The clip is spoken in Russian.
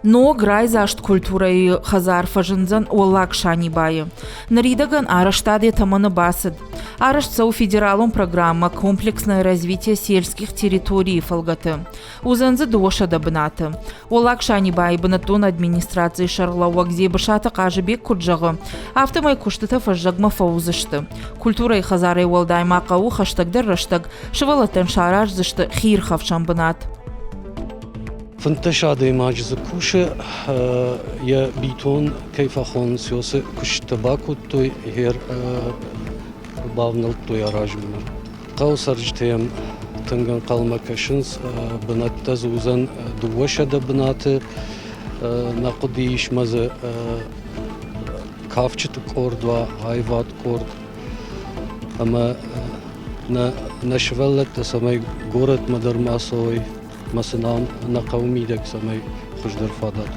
Но грай зашт культурой хазар фажинзан олак шани баи. Наридаган араштаде тамана басад. Араштцау федералом программа «Комплексное развитие сельских территорий» фалгаты. Узанзы доша дабнаты. Олак шани баи бнатун администрации шарлауак зебышата кажебек куджагы. Автомай куштыта фажжагма фаузышты. Культурой хазарай уалдайма кау хаштагдар раштаг. Шывалатан шараж зышты хир хавшан бнат. فانتشر معجزة كوشة يا بيتون كيف خون سياسة كوش تباكو توي هير بابنل توي راجمنا قاو سرجتهم تنجن قلما كشنس بنات تزوزن دوشة بنات نقديش مز كافشت كورد وهايفات كورد أما نشولت سمي غورت مدر ماسوي مثلا نقومي دك سمي خوش در فادات